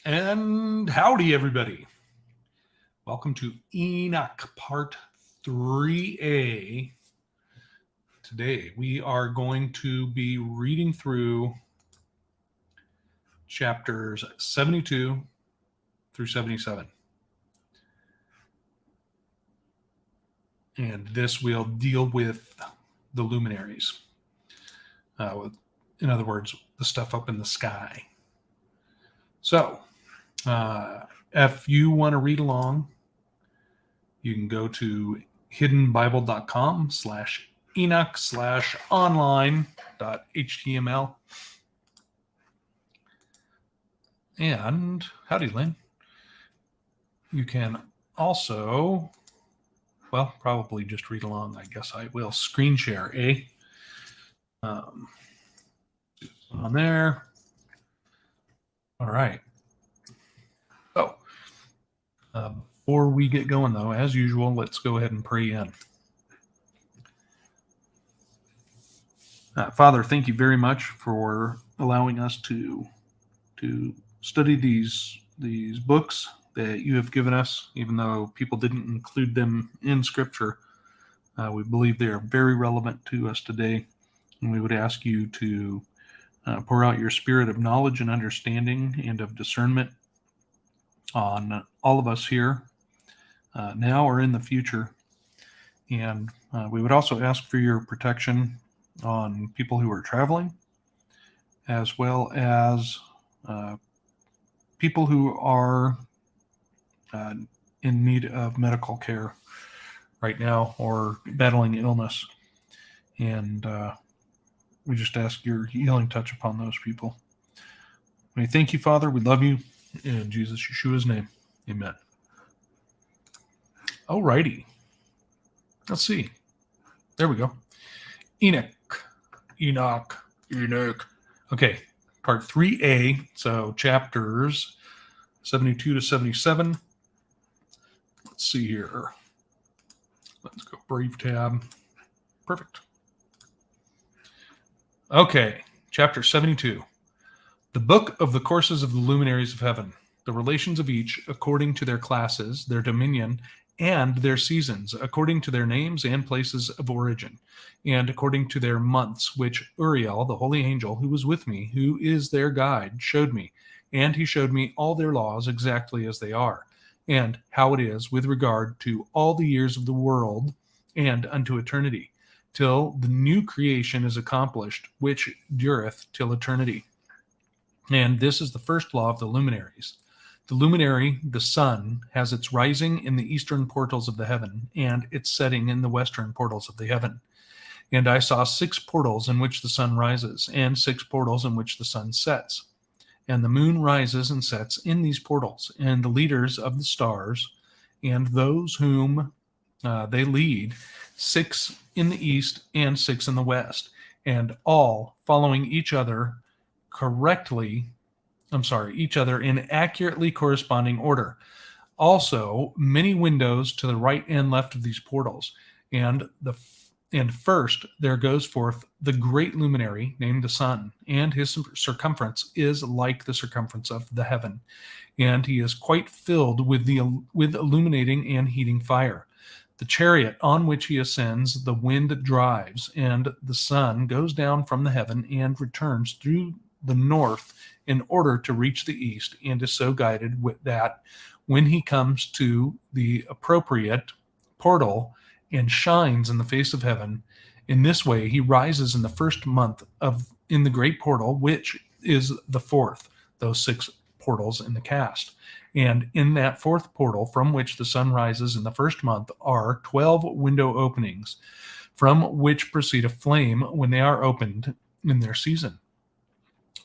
And howdy, everybody. Welcome to Enoch Part 3A. Today, we are going to be reading through chapters 72 through 77. And this will deal with the luminaries. In other words, the stuff up in the sky. So, if you want to read along, you can go to hiddenbible.com/Enoch/online.html. And howdy, Lynn. You can also, probably just read along. I guess I will screen share, on there. All right. Before we get going, though, as usual, let's go ahead and pray in. Father, thank you very much for allowing us to study these books that you have given us, even though people didn't include them in Scripture. We believe they are very relevant to us today, and we would ask you to pour out your spirit of knowledge and understanding and of discernment on all of us here, now or in the future. And we would also ask for your protection on people who are traveling, as well as people who are in need of medical care right now or battling illness. And we just ask your healing touch upon those people. We thank you, Father. We love you. In Jesus Yeshua's name, amen. Alrighty. Let's see. There we go. Enoch. Okay, part 3A, so chapters 72 to 77. Let's see here. Let's go Brave tab. Perfect. Okay, chapter 72. The book of the courses of the luminaries of heaven, the relations of each according to their classes, their dominion, and their seasons, according to their names and places of origin, and according to their months, which Uriel, the holy angel who was with me, who is their guide, showed me. And he showed me all their laws exactly as they are, and how it is with regard to all the years of the world and unto eternity, till the new creation is accomplished, which dureth till eternity. And this is the first law of the luminaries. The luminary, the sun, has its rising in the eastern portals of the heaven, and its setting in the western portals of the heaven. And I saw 6 portals in which the sun rises, and 6 portals in which the sun sets. And the moon rises and sets in these portals, and the leaders of the stars, and those whom they lead, 6 in the east and 6 in the west, and all following each other each other in accurately corresponding order. Also, many windows to the right and left of these portals. And first there goes forth the great luminary named the sun, and his circumference is like the circumference of the heaven, and he is quite filled with illuminating and heating fire. The chariot on which he ascends, the wind drives, and the sun goes down from the heaven and returns through the north in order to reach the east, and is so guided that when he comes to the appropriate portal and shines in the face of heaven, in this way he rises in the first month in the great portal, which is the fourth, those 6 portals in the cast. And in that 4th portal from which the sun rises in the first month are 12 window openings, from which proceed a flame when they are opened in their season.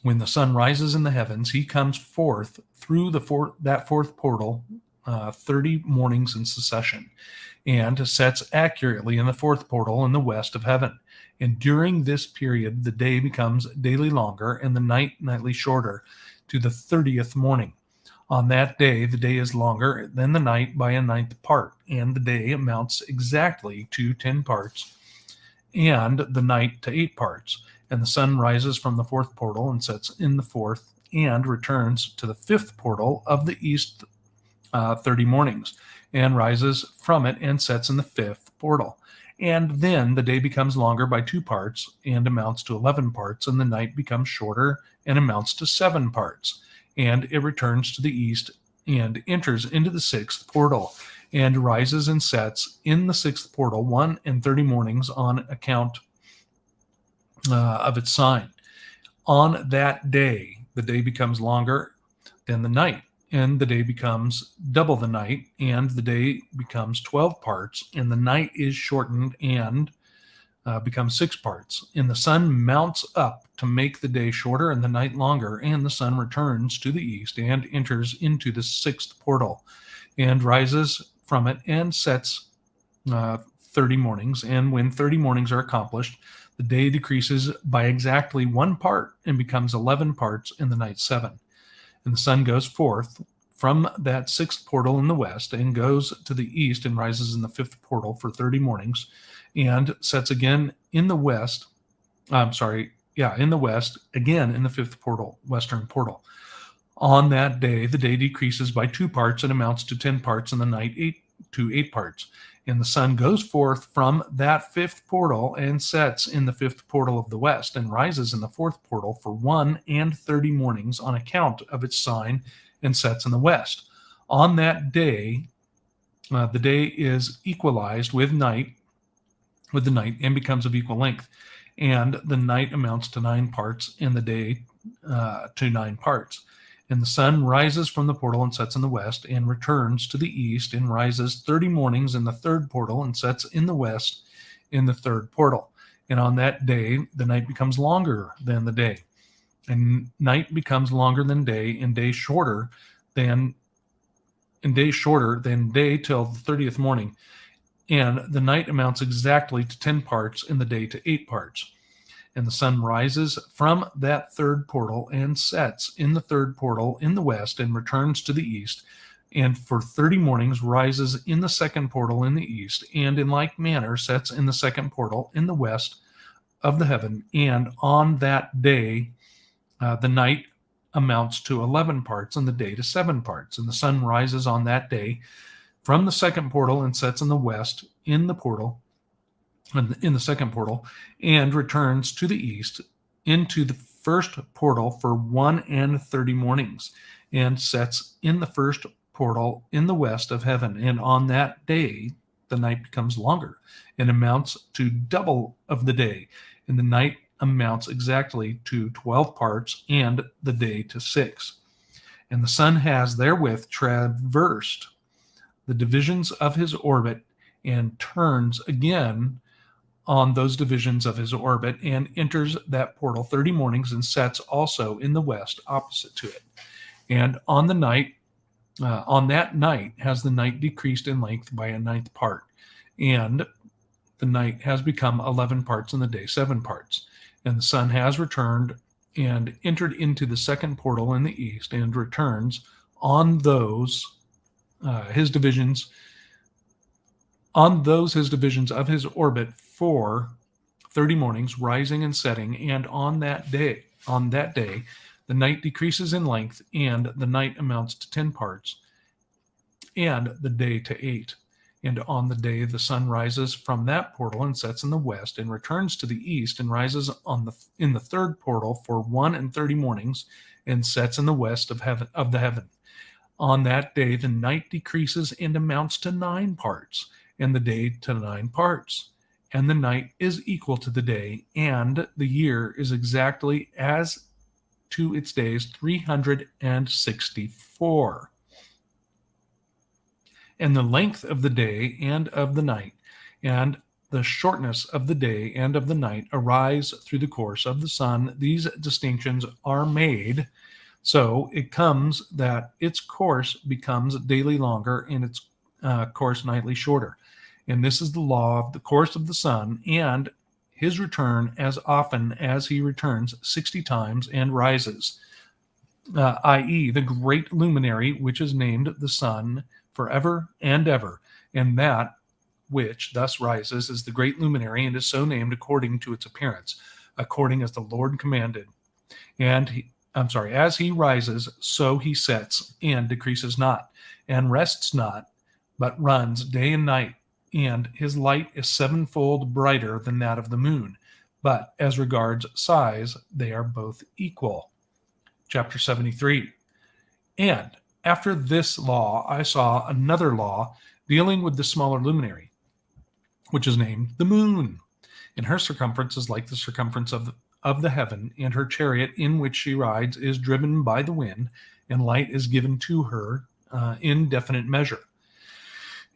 When the sun rises in the heavens, he comes forth through that 4th portal 30 mornings in succession, and sets accurately in the 4th portal in the west of heaven. And during this period, the day becomes daily longer, and the night nightly shorter, to the 30th morning. On that day, the day is longer than the night by a 9th part, and the day amounts exactly to 10 parts, and the night to 8 parts. And the sun rises from the 4th portal and sets in the 4th, and returns to the fifth portal of the east 30 mornings, and rises from it and sets in the fifth portal. And then the day becomes longer by 2 parts and amounts to 11 parts, and the night becomes shorter and amounts to 7 parts. And it returns to the east and enters into the sixth portal, and rises and sets in the sixth portal 1 and 30 mornings on account of its sign. On that day, the day becomes longer than the night, and the day becomes double the night, and the day becomes 12 parts, and the night is shortened and becomes 6 parts. And the sun mounts up to make the day shorter and the night longer, and the sun returns to the east and enters into the sixth portal, and rises from it and sets 30 mornings. And when 30 mornings are accomplished, the day decreases by exactly 1 part and becomes 11 parts, and the night 7. And the sun goes forth from that sixth portal in the west and goes to the east and rises in the fifth portal for 30 mornings and sets again in the west. In the west, again in the fifth portal, western portal. On that day, the day decreases by 2 parts and amounts to 10 parts, and the night 8 parts. And the sun goes forth from that fifth portal and sets in the fifth portal of the west and rises in the fourth portal for 1 and 30 mornings on account of its sign and sets in the west. On that day, the day is equalized with the night and becomes of equal length. And the night amounts to 9 parts and the day to 9 parts. And the sun rises from the portal and sets in the west and returns to the east and rises 30 mornings in the third portal and sets in the west in the third portal. And on that day, the night becomes longer than the day. And night becomes longer than day, and day shorter than day till the 30th morning. And the night amounts exactly to 10 parts and the day to 8 parts. And the sun rises from that third portal and sets in the third portal in the west and returns to the east, and for 30 mornings rises in the second portal in the east, and in like manner sets in the second portal in the west of the heaven. And on that day, the night amounts to 11 parts and the day to 7 parts. And the sun rises on that day from the second portal and sets in the west in the second portal, and returns to the east into the first portal for 1 and 30 mornings, and sets in the first portal in the west of heaven. And on that day, the night becomes longer and amounts to double of the day, and the night amounts exactly to 12 parts and the day to 6. And the sun has therewith traversed the divisions of his orbit and turns again on those divisions of his orbit and enters that portal 30 mornings and sets also in the west opposite to it. And on that night has the night decreased in length by a 9th part, and the night has become 11 parts and the day 7 parts. And the sun has returned and entered into the second portal in the east and returns on those his divisions of his orbit for 30 mornings, rising and setting. And on that day, the night decreases in length, and the night amounts to 10 parts, and the day to 8. And on the day, the sun rises from that portal and sets in the west, and returns to the east, and rises in the third portal for 1 and 30 mornings, and sets in the west of the heaven. On that day, the night decreases and amounts to 9 parts, and the day to 9 parts. And the night is equal to the day, and the year is exactly as to its days 364. And the length of the day and of the night, and the shortness of the day and of the night arise through the course of the sun. These distinctions are made, so it comes that its course becomes daily longer and its course nightly shorter. And this is the law of the course of the sun, and his return as often as he returns 60 times and rises, i.e., the great luminary, which is named the sun forever and ever. And that which thus rises is the great luminary, and is so named according to its appearance, according as the Lord commanded. And as he rises, so he sets and decreases not, and rests not, but runs day and night, and his light is sevenfold brighter than that of the moon. But as regards size, they are both equal. Chapter 73. And after this law, I saw another law dealing with the smaller luminary, which is named the moon. And her circumference is like the circumference of the heaven, and her chariot in which she rides is driven by the wind, and light is given to her in definite measure.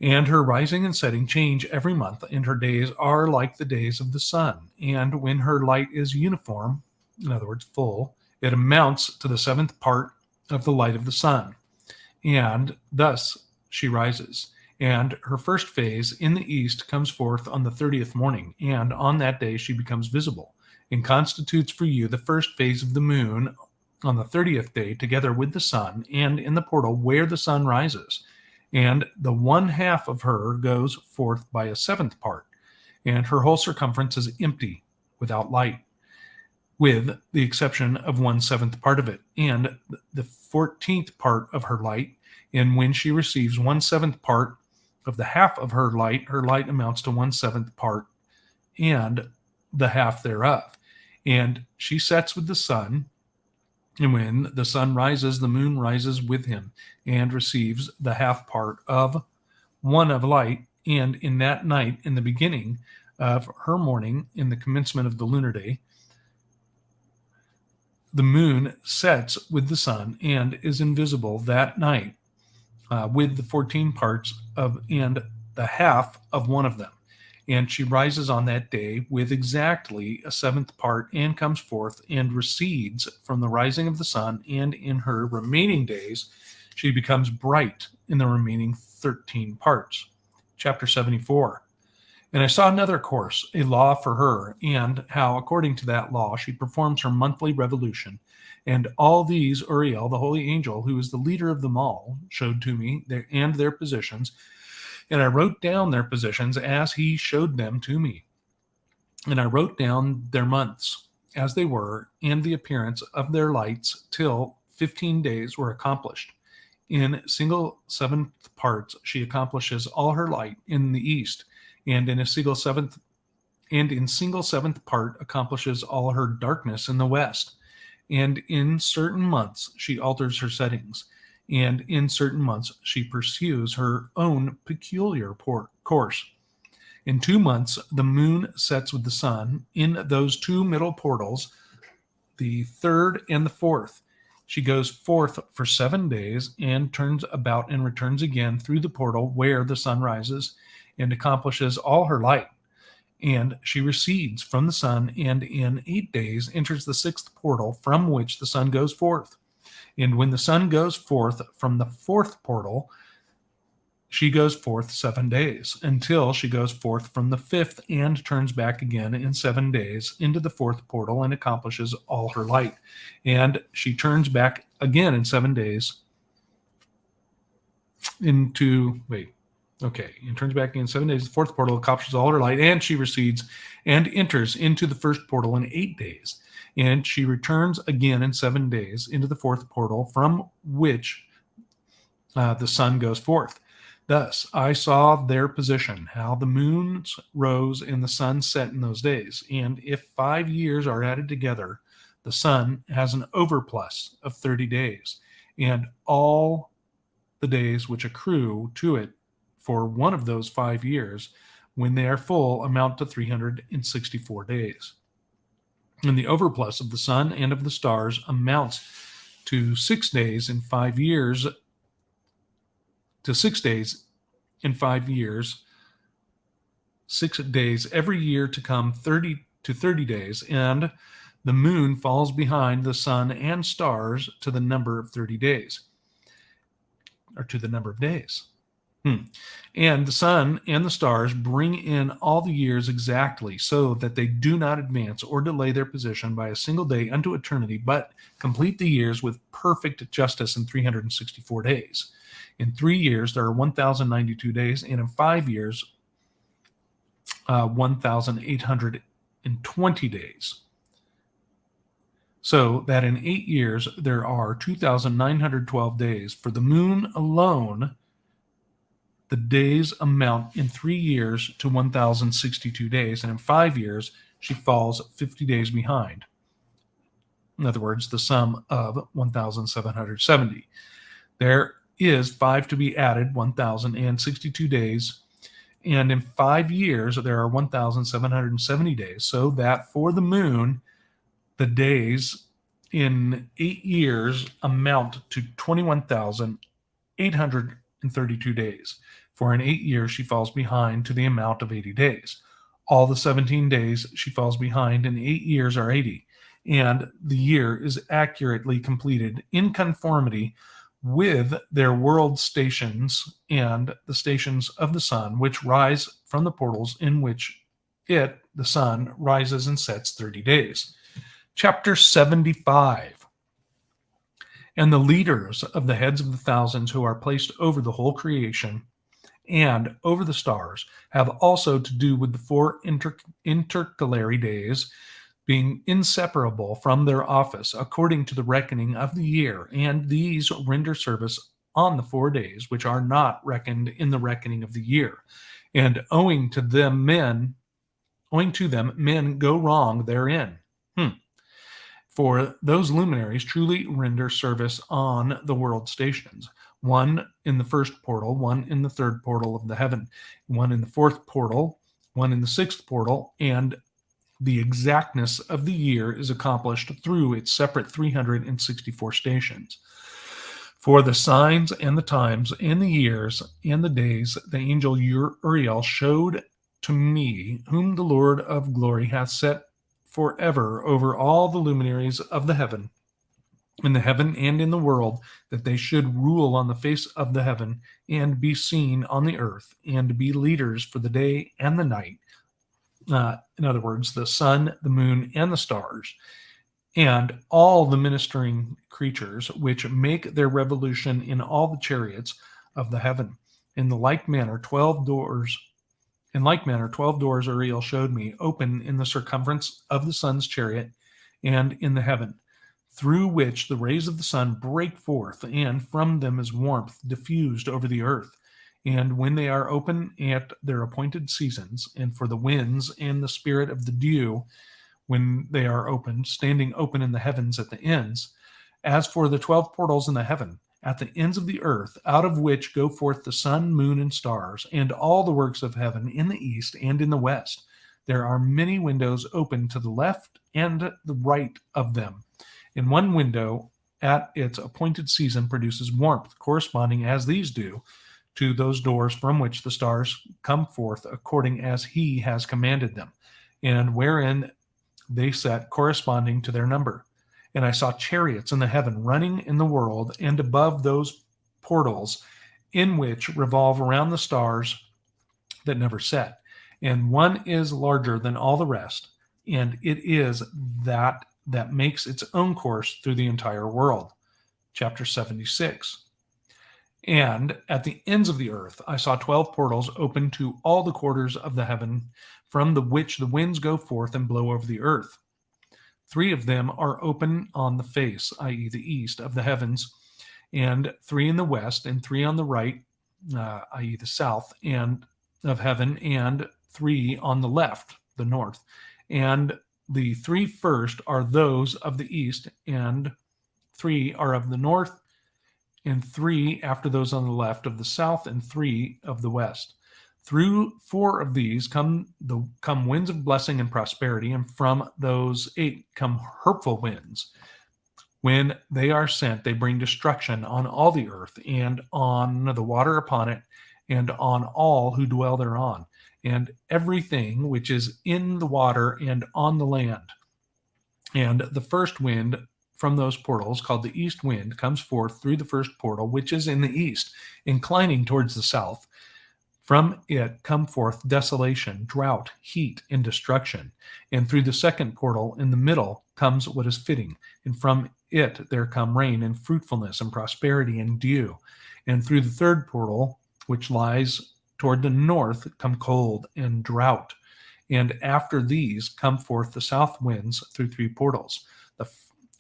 And her rising and setting change every month, and her days are like the days of the sun. And when her light is uniform, in other words, full, it amounts to the seventh part of the light of the sun. And thus she rises. And her first phase in the east comes forth on the 30th morning, and on that day she becomes visible, and constitutes for you the first phase of the moon on the 30th day, together with the sun, and in the portal where the sun rises. And the one half of her goes forth by a seventh part, and her whole circumference is empty, without light, with the exception of 1/7 part of it, and the 14th part of her light. And when she receives 1/7 part of the half of her light amounts to 1/7 part and the half thereof. And she sets with the sun, and when the sun rises, the moon rises with him, and receives the half part of one of light. And in that night, in the beginning of her morning, in the commencement of the lunar day, the moon sets with the sun and is invisible that night, with the 14 parts of and the half of one of them. And she rises on that day with exactly a seventh part, and comes forth and recedes from the rising of the sun. And in her remaining days, she becomes bright in the remaining 13 parts. Chapter 74. And I saw another course, a law for her, and how, according to that law, she performs her monthly revolution. And all these Uriel, the holy angel, who is the leader of them all, showed to me their positions. And I wrote down their positions as he showed them to me. And I wrote down their months as they were, and the appearance of their lights, till 15 days were accomplished. In single seventh parts she accomplishes all her light in the east, and in single seventh part accomplishes all her darkness in the west. And in certain months she alters her settings, and in certain months she pursues her own peculiar course. In 2 months the moon sets with the sun in those two middle portals, the third and the fourth. She goes forth for 7 days, and turns about and returns again through the portal where the sun rises, and accomplishes all her light. And she recedes from the sun, and in 8 days enters the sixth portal, from which the sun goes forth. And when the sun goes forth from the fourth portal, she goes forth 7 days, until she goes forth from the fifth, and turns back again in 7 days into the fourth portal, and accomplishes all her light. And she turns back again in 7 days and turns back in 7 days. The fourth portal accomplishes all her light, and she recedes and enters into the first portal in 8 days. And she returns again in 7 days into the fourth portal, from which the sun goes forth. Thus I saw their position, how the moons rose and the sun set in those days. And if 5 years are added together, the sun has an overplus of 30 days, and all the days which accrue to it for one of those 5 years, when they are full, amount to 364 days. And the overplus of the sun and of the stars amounts to 6 days in 5 years, 6 days every year to come, 30 days. And the moon falls behind the sun and stars to the number of 30 days, or to the number of days. And the sun and the stars bring in all the years exactly, so that they do not advance or delay their position by a single day unto eternity, but complete the years with perfect justice in 364 days. In 3 years there are 1,092 days, and in 5 years 1,820 days. So that in 8 years there are 2,912 days. For the moon alone, the days amount in 3 years to 1,062 days, and in 5 years she falls 50 days behind. In other words, the sum of 1,770. There is 5 to be added, 1,062 days, and in 5 years there are 1,770 days, so that for the moon, the days in 8 years amount to 21,832 days. For in 8 years she falls behind to the amount of 80 days. All the 17 days she falls behind in 8 years are 80, and the year is accurately completed in conformity with their world stations and the stations of the sun, which rise from the portals in which it, the sun, rises and sets 30 days. Chapter 75. And the leaders of the heads of the thousands who are placed over the whole creation and over the stars have also to do with the 4 intercalary days, being inseparable from their office according to the reckoning of the year, and these render service on the 4 days which are not reckoned in the reckoning of the year. And owing to them men go wrong therein. For those luminaries truly render service on the world stations, one in the first portal, one in the third portal of the heaven, one in the fourth portal, one in the sixth portal, and the exactness of the year is accomplished through its separate 364 stations. For the signs and the times and the years and the days, the angel Uriel showed to me, whom the Lord of glory hath set forever over all the luminaries of the heaven, in the heaven and in the world, that they should rule on the face of the heaven, and be seen on the earth, and be leaders for the day and the night. In other words, the sun, the moon, and the stars, and all the ministering creatures which make their revolution in all the chariots of the heaven. In like manner, 12 doors Uriel showed me, open in the circumference of the sun's chariot and in the heaven, through which the rays of the sun break forth, and from them is warmth diffused over the earth. And when they are open at their appointed seasons, and for the winds and the spirit of the dew, when they are opened, standing open in the heavens at the ends, as for the 12 portals in the heaven, at the ends of the earth, out of which go forth the sun, moon, and stars, and all the works of heaven in the east and in the west. There are many windows open to the left and the right of them. And one window at its appointed season produces warmth, corresponding as these do to those doors from which the stars come forth according as he has commanded them, and wherein they set corresponding to their number. And I saw chariots in the heaven running in the world, and above those portals in which revolve around the stars that never set. And one is larger than all the rest, and it is that makes its own course through the entire world. Chapter 76. And at the ends of the earth I saw 12 portals open to all the quarters of the heaven, from the which the winds go forth and blow over the earth. 3 of them are open on the face, i.e. the east of the heavens, and 3 in the west, and 3 on the right, i.e. the south and of heaven, and 3 on the left, the north. And the 3 first are those of the east, and 3 are of the north, and 3 after those on the left of the south, and 3 of the west. Through 4 of these come winds of blessing and prosperity, and from those 8 come hurtful winds. When they are sent, they bring destruction on all the earth, and on the water upon it, and on all who dwell thereon, and everything which is in the water and on the land. And the first wind from those portals, called the east wind, comes forth through the first portal, which is in the east, inclining towards the south. From it come forth desolation, drought, heat, and destruction. And through the second portal in the middle comes what is fitting. And from it there come rain and fruitfulness and prosperity and dew. And through the third portal, which lies toward the north, come cold and drought. And after these come forth the south winds through 3 portals.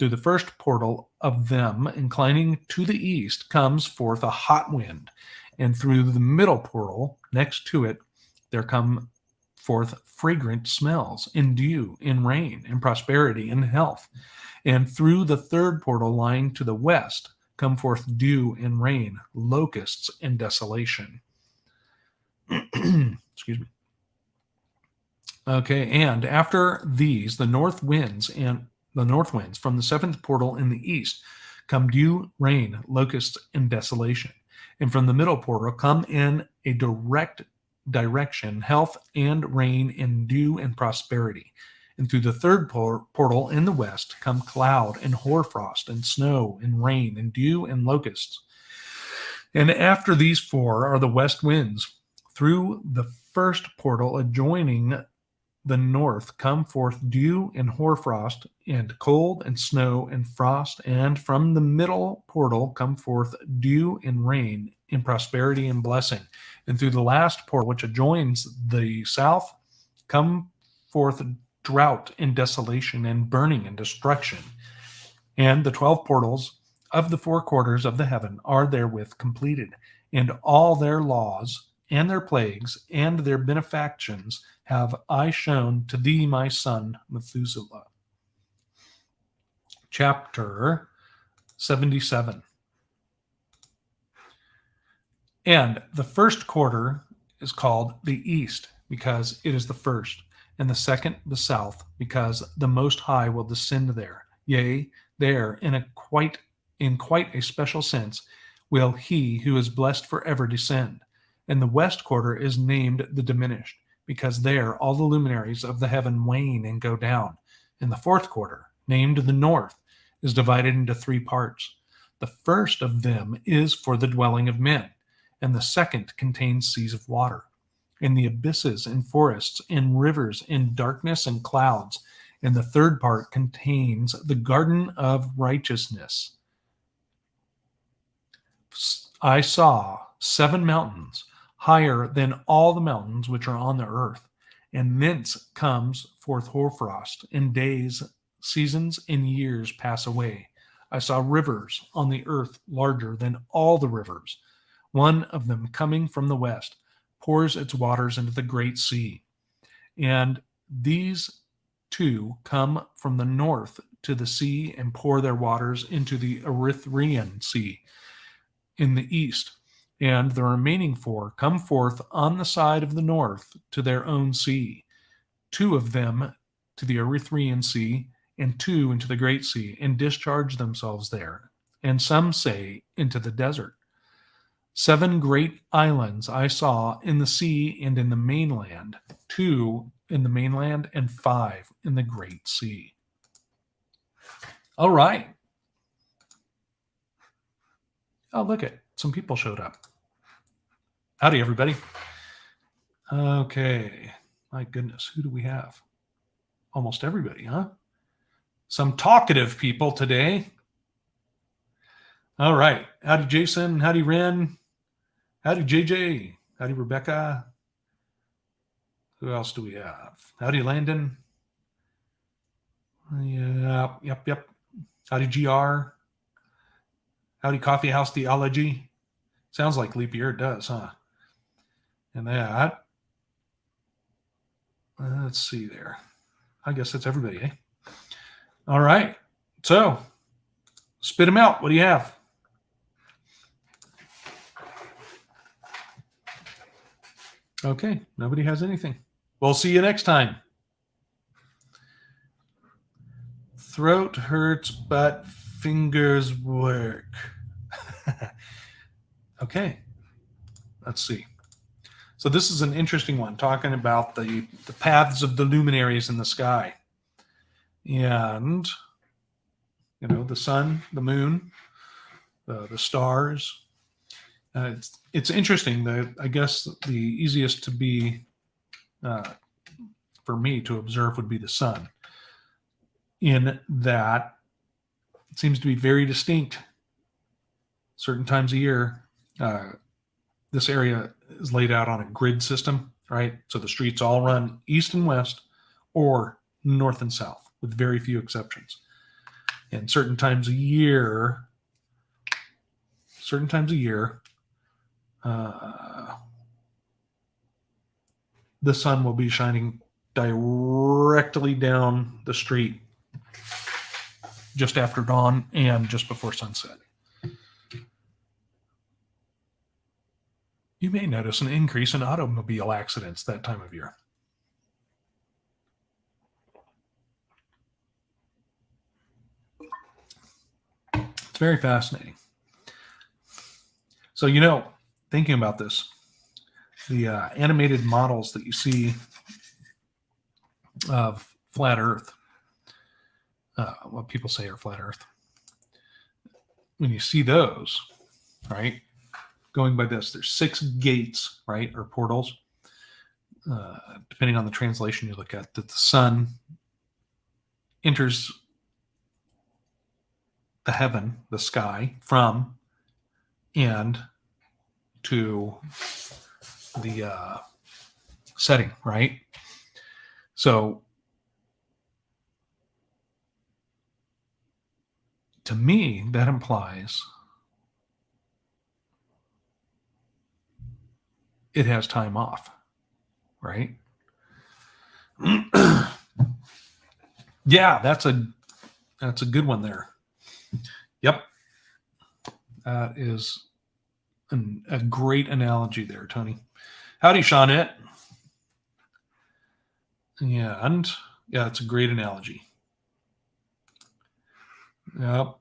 Through the first portal of them, inclining to the east, comes forth a hot wind, and through the middle portal next to it, there come forth fragrant smells, in dew, in rain, in prosperity, in health. And through the third portal lying to the west, come forth dew and rain, locusts and desolation. Excuse me. Okay, and after these, the north winds from the seventh portal in the east come dew, rain, locusts, and desolation. And from the middle portal come in a direct direction, health and rain and dew and prosperity. And through the third portal in the west come cloud and hoarfrost and snow and rain and dew and locusts. And after these four are the west winds. Through the first portal adjoining the north come forth dew and hoarfrost and cold and snow and frost. And from the middle portal come forth dew and rain in prosperity and blessing. And through the last portal, which adjoins the south, come forth drought and desolation and burning and destruction. And the 12 portals of the four quarters of the heaven are therewith completed, and all their laws and their plagues and their benefactions have I shown to thee, my son Methuselah. Chapter 77. And the first quarter is called the east, because it is the first, and the second the south, because the Most High will descend there. Yea, there in quite a special sense will he who is blessed forever descend. And the west quarter is named the diminished, because there all the luminaries of the heaven wane and go down. And the fourth quarter, named the north, is divided into three parts. The first of them is for the dwelling of men, and the second contains seas of water, and the abysses and forests and rivers and darkness and clouds. And the third part contains the garden of righteousness. I saw 7 mountains, higher than all the mountains which are on the earth, and thence comes forth hoarfrost, and days, seasons, and years pass away. I saw rivers on the earth larger than all the rivers. One of them coming from the west pours its waters into the great sea. And these two come from the north to the sea and pour their waters into the Erythraean Sea in the east. And the remaining 4 come forth on the side of the north to their own sea, 2 of them to the Erythraean Sea, and 2 into the great sea, and discharge themselves there. And some say into the desert. 7 great islands I saw in the sea and in the mainland, 2 in the mainland and 5 in the great sea. All right. Oh, look it. Some people showed up. Howdy, everybody. Okay. My goodness, who do we have? Almost everybody, huh? Some talkative people today. All right. Howdy, Jason. Howdy, Ren. Howdy, JJ. Howdy, Rebecca. Who else do we have? Howdy, Landon. Yep. Howdy, GR. Howdy, Coffee House Theology. Sounds like leap year. It does, huh? And that. Let's see there. I guess that's everybody, eh? All right. So, spit them out. What do you have? Okay. Nobody has anything. We'll see you next time. Throat hurts, but fingers work. Okay. Let's see. So this is an interesting one, talking about the paths of the luminaries in the sky. And, you know, the sun, the moon, the stars. It's interesting that I guess the easiest to be, for me to observe would be the sun, in that it seems to be very distinct. Certain times a year, this area is laid out on a grid system, right? So the streets all run east and west or north and south with very few exceptions. And certain times a year, the sun will be shining directly down the street just after dawn and just before sunset. You may notice an increase in automobile accidents that time of year. It's very fascinating. So, thinking about this, the animated models that you see of flat Earth, what people say are flat Earth, when you see those, right, going by this, there's 6 gates, right, or portals, depending on the translation you look at, that the sun enters the heaven, the sky, from and to the setting, right? So to me, that implies it has time off, right? Yeah, that's a good one there. Yep. That is a great analogy there, Tony. Howdy, Shawnette. Yeah, it's a great analogy. Yep.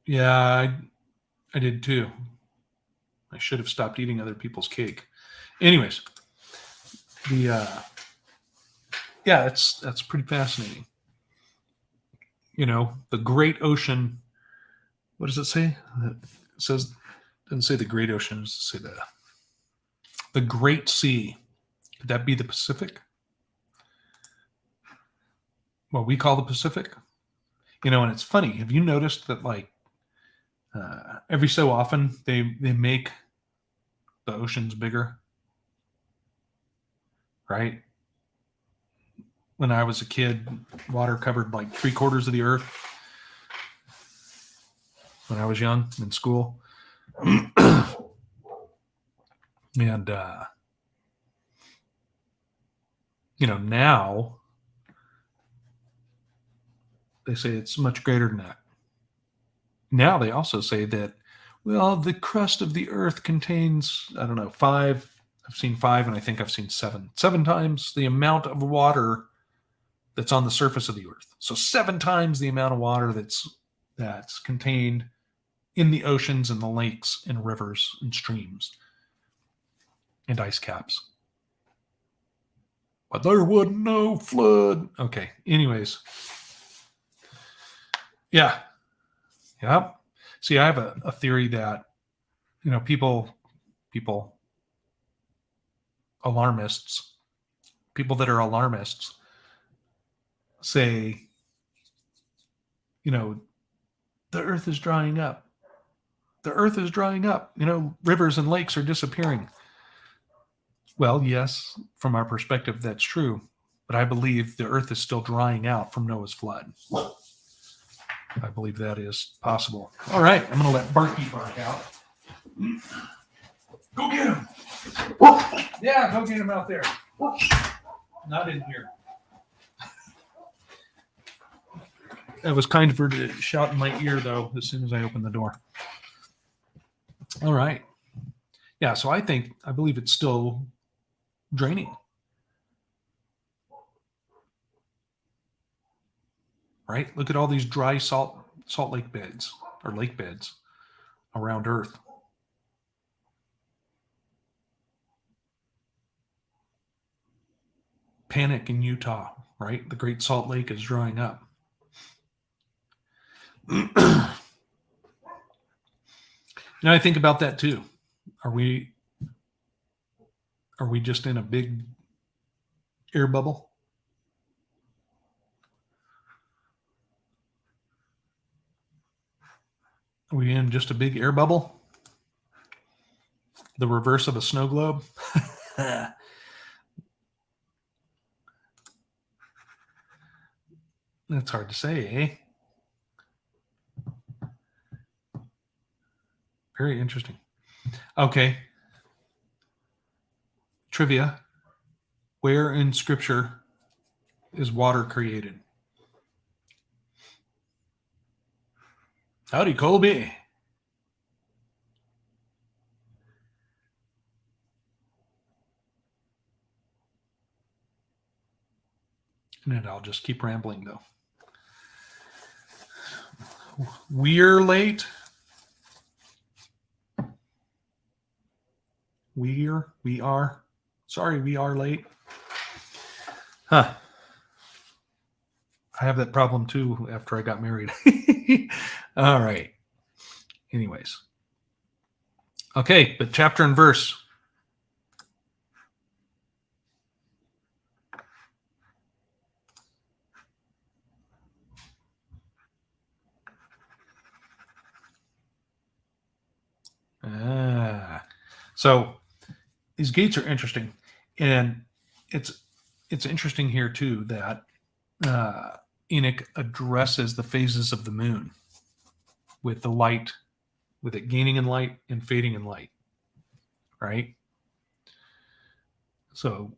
Yeah, I did too. I should have stopped eating other people's cake. Anyways, that's pretty fascinating. The great ocean. What does it say? It doesn't say the great ocean. It say the Great Sea. Could that be the Pacific? What we call the Pacific? And it's funny. Have you noticed that, like, every so often they make the oceans bigger, right? When I was a kid, water covered like 3/4 of the earth. When I was young in school, and now they say it's much greater than that. Now they also say that, well, the crust of the earth contains, I don't know, 5. I've seen 5, and I think I've seen 7 times the amount of water that's on the surface of the earth. So 7 times the amount of water that's contained in the oceans and the lakes and rivers and streams and ice caps. But there wasn't no flood. Okay. Anyways. Yeah. Yep. See, I have a theory that, people, alarmists, people that are alarmists say, the earth is drying up. The earth is drying up. Rivers and lakes are disappearing. Well, yes, from our perspective, that's true. But I believe the earth is still drying out from Noah's flood. I believe that is possible. All right, I'm going to let Barky bark out. Go get him. Yeah, go get him out there. Not in here. That was kind of her to shout in my ear, though, as soon as I opened the door. All right. Yeah, so I believe it's still draining. Right? Look at all these dry salt lake beds or lake beds around Earth. Panic in Utah, right? The Great Salt Lake is drying up. I think about that too. Are we just in a big air bubble? Are we in just a big air bubble? The reverse of a snow globe? That's hard to say, eh? Very interesting. Okay. Trivia. Where in Scripture is water created? Howdy, Colby. And I'll just keep rambling, though. We're late. We are. Sorry, we are late. Huh. I have that problem too after I got married. All right. Anyways. Okay, but chapter and verse. So these gates are interesting, and it's interesting here too that Enoch addresses the phases of the moon with the light, with it gaining in light and fading in light, right? So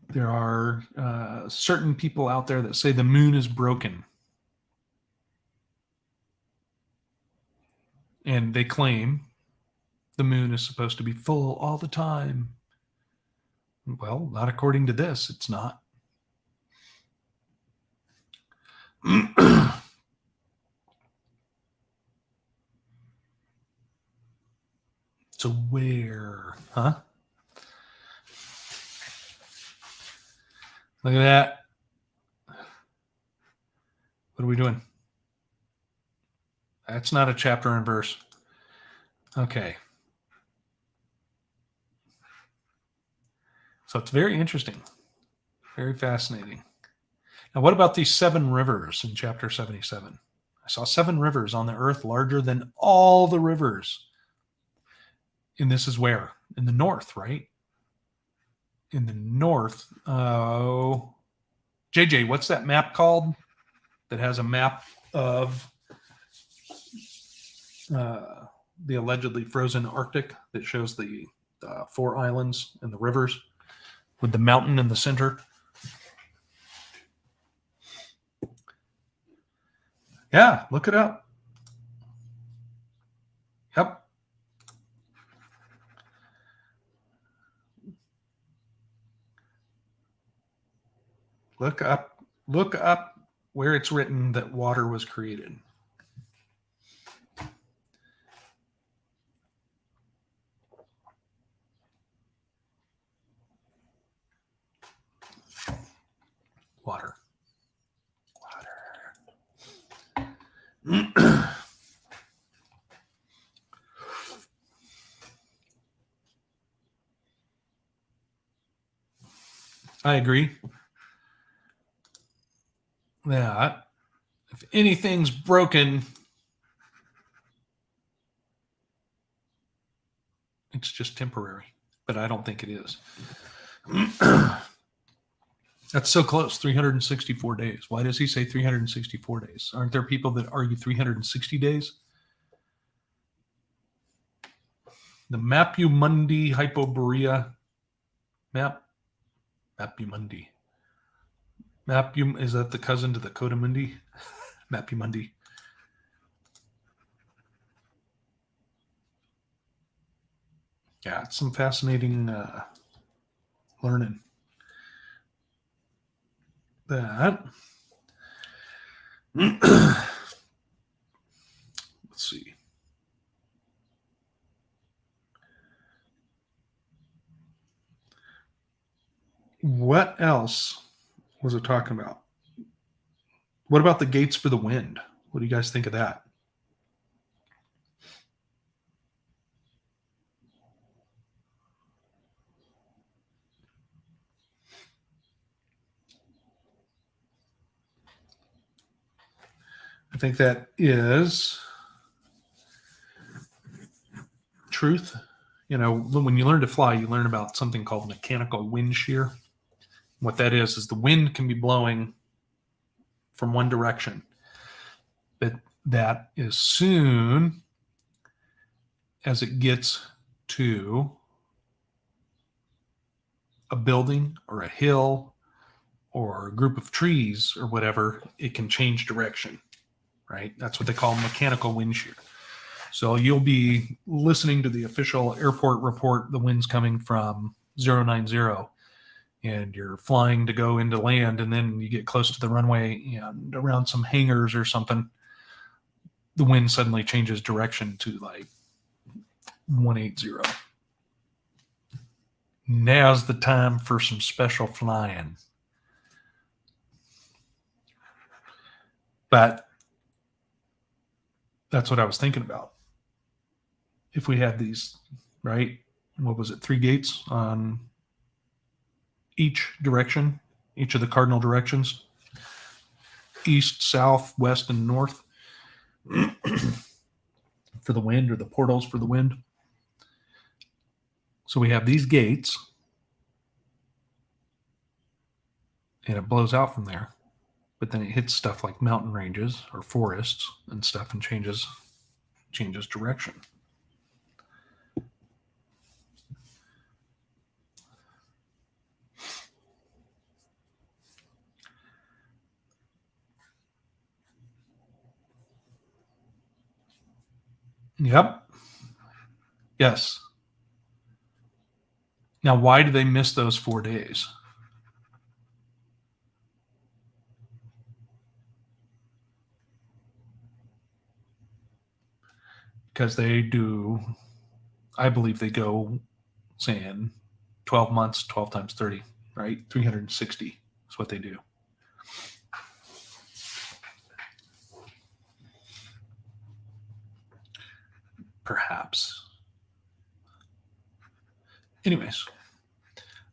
there are certain people out there that say the moon is broken, and they claim the moon is supposed to be full all the time. Well, not according to this, it's not. So where? Huh? Look at that. What are we doing? That's not a chapter and verse. Okay. So it's very interesting. Very fascinating. Now, what about these 7 rivers in chapter 77? I saw 7 rivers on the earth larger than all the rivers. And this is where? In the north, right? In the north. JJ, what's that map called that has a map of the allegedly frozen Arctic that shows the 4 islands and the rivers with the mountain in the center? Yeah, look it up. Yep. Look up where it's written that water was created. Water. I agree. Yeah. If anything's broken, it's just temporary. But I don't think it is. That's so close, 364 days. Why does he say 364 days? Aren't there people that argue 360 days? The Mapumundi Hypoborea Mapumundi. Is that the cousin to the Codamundi? Mapumundi. Yeah, it's some fascinating learning. That. Let's see. What else was it talking about? What about the gates for the wind? What do you guys think of that? I think that is truth. You know, when you learn to fly, you learn about something called mechanical wind shear. What that is the wind can be blowing from one direction. But that as soon as it gets to a building or a hill or a group of trees or whatever, it can change direction, right? That's what they call mechanical wind shear. So you'll be listening to the official airport report, the wind's coming from 090, and you're flying to go into land, and then you get close to the runway and around some hangars or something, the wind suddenly changes direction to like 180. Now's the time for some special flying. But that's what I was thinking about. If we had these, right? What was it? 3 gates on each direction, each of the cardinal directions, east, south, west, and north for the wind, or the portals for the wind. So we have these gates, and it blows out from there. But then it hits stuff like mountain ranges or forests and stuff and changes direction. Yep. Yes. Now, why do they miss those 4 days? Because they do, I believe they go saying 12 months, 12 times 30, right? 360 is what they do. Perhaps. Anyways.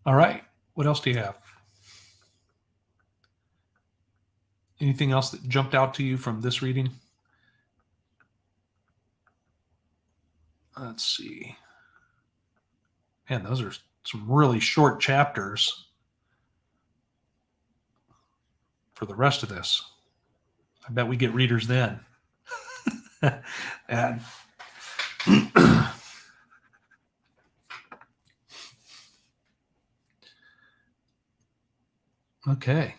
All right. What else do you have? Anything else that jumped out to you from this reading? Let's see. Man, those are some really short chapters for the rest of this. I bet we get readers then. And okay.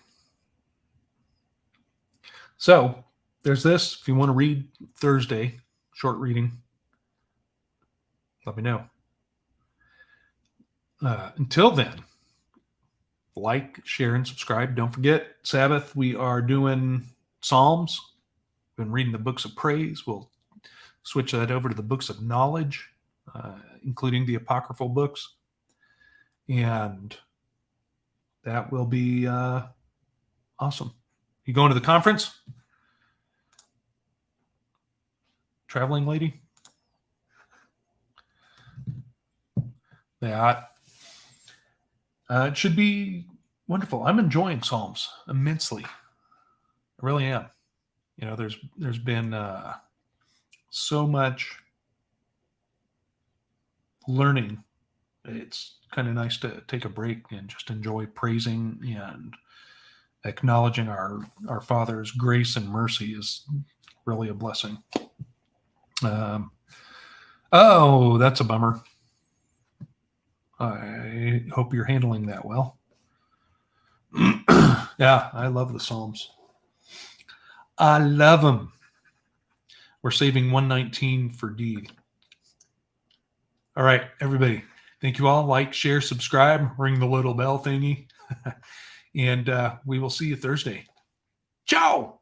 So there's this. If you want to read Thursday, short reading, let me know. Until then, like, share, and subscribe. Don't forget, Sabbath, we are doing Psalms. We've been reading the books of praise. We'll switch that over to the books of knowledge, including the apocryphal books. And that will be awesome. You going to the conference? Traveling lady? Yeah. It should be wonderful. I'm enjoying Psalms immensely. I really am. You know, there's been so much learning. It's kind of nice to take a break and just enjoy praising and acknowledging our Father's grace and mercy is really a blessing. Oh, that's a bummer. I hope you're handling that well. Yeah, I love the Psalms. I love them. We're saving 119 for D. All right, everybody. Thank you all. Like, share, subscribe, ring the little bell thingy. And we will see you Thursday. Ciao!